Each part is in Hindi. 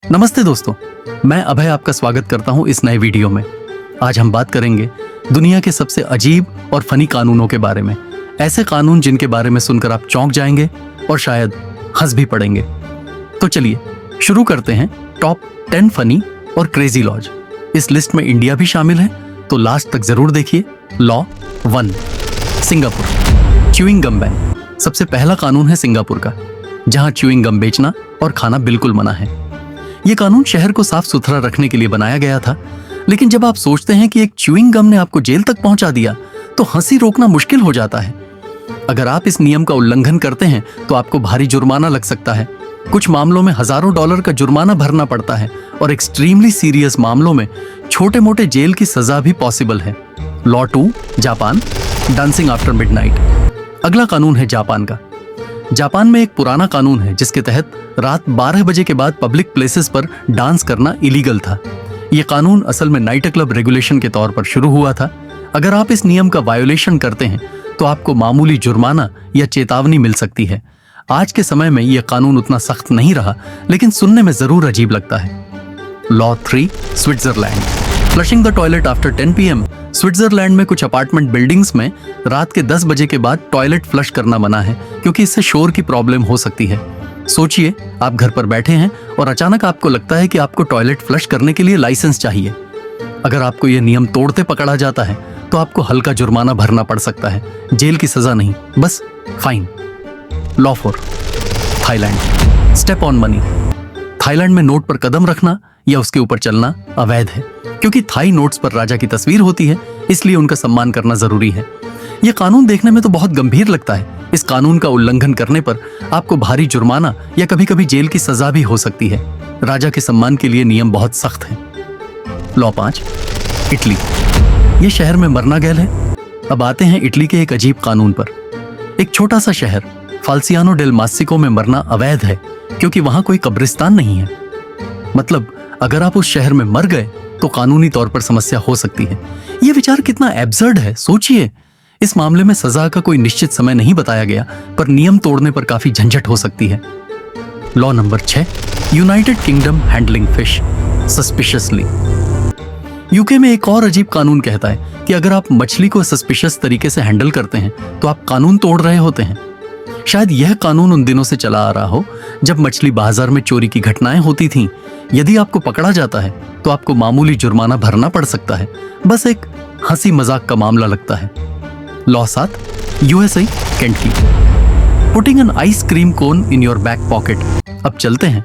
नमस्ते दोस्तों, मैं अभय आपका स्वागत करता हूं इस नए वीडियो में। आज हम बात करेंगे दुनिया के सबसे अजीब और फनी कानूनों के बारे में। ऐसे कानून जिनके बारे में सुनकर आप चौंक जाएंगे और शायद हंस भी पड़ेंगे। तो चलिए शुरू करते हैं टॉप 10 फनी और क्रेजी लॉज। इस लिस्ट में इंडिया भी शामिल है, तो लास्ट तक जरूर देखिए। Law 1, Singapore chewing gum ban. सबसे पहला कानून है सिंगापुर का, जहां च्यूइंग गम बेचना और खाना बिल्कुल मना है। ये कानून शहर को साफ सुथरा रखने के लिए बनाया गया था, लेकिन जब आप सोचते हैं कि एक च्यूइंग गम ने आपको जेल तक पहुंचा दिया, तो हंसी रोकना मुश्किल हो जाता है। अगर आप इस नियम का उल्लंघन करते हैं तो आपको भारी जुर्माना लग सकता है। कुछ मामलों में हजारों डॉलर का जुर्माना भरना पड़ता है और एक्सट्रीमली सीरियस मामलों में छोटे मोटे जेल की सजा भी पॉसिबल है। Law 2, Japan, dancing after midnight. अगला कानून है जापान का। जापान में एक पुराना कानून है जिसके तहत रात 12 बजे के बाद पब्लिक प्लेसेस पर डांस करना इलीगल था। यह कानून असल में नाइट क्लब रेगुलेशन के तौर पर शुरू हुआ था। अगर आप इस नियम का वायोलेशन करते हैं तो आपको मामूली जुर्माना या चेतावनी मिल सकती है। आज के समय में यह कानून उतना सख्त नहीं रहा, लेकिन सुनने में जरूर अजीब लगता है। Law 3, Switzerland, flushing the toilet after 10 PM। Switzerland में कुछ अपार्टमेंट बिल्डिंग्स में रात के 10 बजे के बाद टॉयलेट फ्लश करना मना है, क्योंकि इससे शोर की प्रॉब्लम हो सकती है। सोचिए, आप घर पर बैठे हैं और अचानक आपको लगता है कि आपको टॉयलेट फ्लश करने के लिए लाइसेंस चाहिए। अगर आपको यह नियम तोड़ते पकड़ा जाता है तो आपको हल्का जुर्माना भरना पड़ सकता है, जेल की सजा नहीं, बस fine. Law 4, Thailand, step on money. Thailand में नोट पर कदम रखना या उसके ऊपर चलना अवैध है, क्योंकि थाई नोट्स पर राजा की तस्वीर होती है, इसलिए उनका सम्मान करना जरूरी है। यह कानून देखने में तो बहुत गंभीर लगता है। इस कानून का उल्लंघन करने पर आपको भारी जुर्माना या कभी कभी जेल की सजा भी हो सकती है। राजा के सम्मान के लिए नियम बहुत सख्त है। Law 5, Italy. यह शहर में मरना गैल है। अब आते हैं इटली के एक अजीब कानून पर। एक छोटा सा शहर फाल्सियानो डेल मासिको में मरना अवैध है, क्योंकि वहां कोई कब्रिस्तान नहीं है। मतलब अगर आप उस शहर में मर गए तो कानूनी तौर पर समस्या हो सकती है। यह विचार कितना एब्सर्ड है, सोचिए। इस मामले में सजा का कोई निश्चित समय नहीं बताया गया, पर नियम तोड़ने पर काफी झंझट हो सकती है। Law number 6, United kingdom handling fish suspiciously. UK में एक और अजीब कानून कहता है कि अगर आप मछली को सस्पिशियस तरीके से हैंडल करते हैं तो आप कानून तोड़ रहे होते हैं। शायद यह कानून उन दिनों से चला आ रहा हो जब मछली बाजार में चोरी की घटनाएं होती थीं। यदि आपको पकड़ा जाता है तो आपको मामूली जुर्माना भरना पड़ सकता है, बस एक हंसी मजाक का मामला लगता है। Law 7, USA, Kentucky, putting an ice cream cone in your back pocket. अब चलते हैं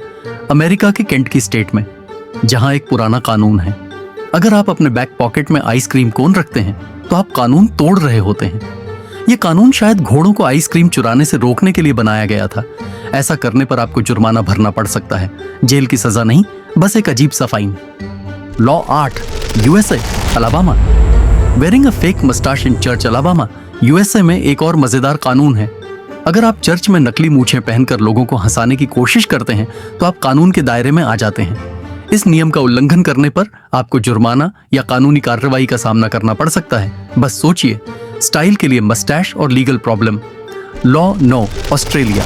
अमेरिका के केंटकी स्टेट में, जहां एक पुराना कानून है। अगर आप अपने बैक पॉकेट में आइसक्रीम कोन रखते हैं तो आप कानून तोड़ रहे होते हैं। यह कानून शायद घोड़ों को आइसक्रीम चुराने से रोकने के लिए बनाया गया था। ऐसा करने पर आपको जुर्माना भरना पड़ सकता है, जेल की सजा नहीं, बस एक अजीब सा fine. Law 8, USA, Alabama, wearing a fake moustache in church, Alabama. USA में एक और मजेदार कानून है। अगर आप चर्च में नकली मूछें पहनकर लोगों को हंसाने की कोशिश करते हैं तो आप कानून के दायरे में आ जाते हैं। इस नियम का उल्लंघन करने पर आपको जुर्माना या कानूनी कार्रवाई का सामना करना पड़ सकता है। बस सोचिए, स्टाइल के लिए मस्टैश और legal problem. Law 9, Australia,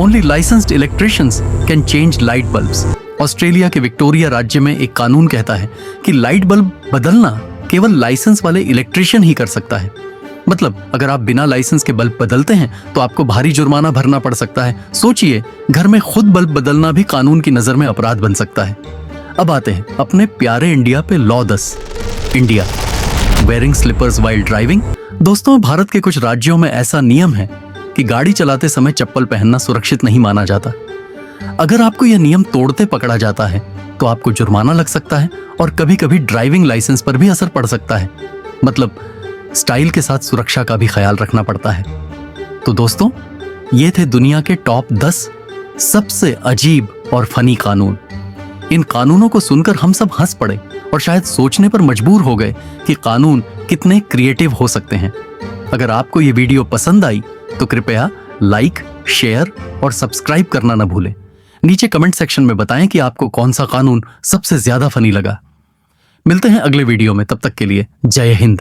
only licensed electricians can change light bulbs. Australia के विक्टोरिया राज्य में एक कानून कहता है कि लाइट बल्ब बदलना केवल लाइसेंस वाले इलेक्ट्रिशियन ही कर सकता है। मतलब अगर आप बिना लाइसेंस के बल्ब बदलते हैं तो आपको भारी जुर्माना भरना पड़ सकता है। सोचिए, घर में खुद बल्ब बदलना भी कानून की नजर में अपराध बन सकता है। अब आते हैं अपने प्यारे इंडिया पे। Law 10, India, wearing slippers while driving. दोस्तों, भारत के कुछ राज्यों में ऐसा नियम है कि गाड़ी चलाते समय चप्पल पहनना सुरक्षित नहीं माना जाता। अगर आपको यह नियम तोड़ते पकड़ा जाता है तो आपको जुर्माना लग सकता है और कभी कभी ड्राइविंग लाइसेंस पर भी असर पड़ सकता है। मतलब स्टाइल के साथ सुरक्षा का भी ख्याल रखना पड़ता है। तो दोस्तों, ये थे दुनिया के टॉप 10 सबसे अजीब और फनी कानून। इन कानूनों को सुनकर हम सब हंस पड़े और शायद सोचने पर मजबूर हो गए कि कानून कितने क्रिएटिव हो सकते हैं। अगर आपको ये वीडियो पसंद आई तो कृपया लाइक, शेयर और सब्सक्राइब करना न भूलें। नीचे कमेंट सेक्शन में बताएं कि आपको कौन सा कानून सबसे ज्यादा फनी लगा। मिलते हैं अगले वीडियो में, तब तक के लिए जय हिंद।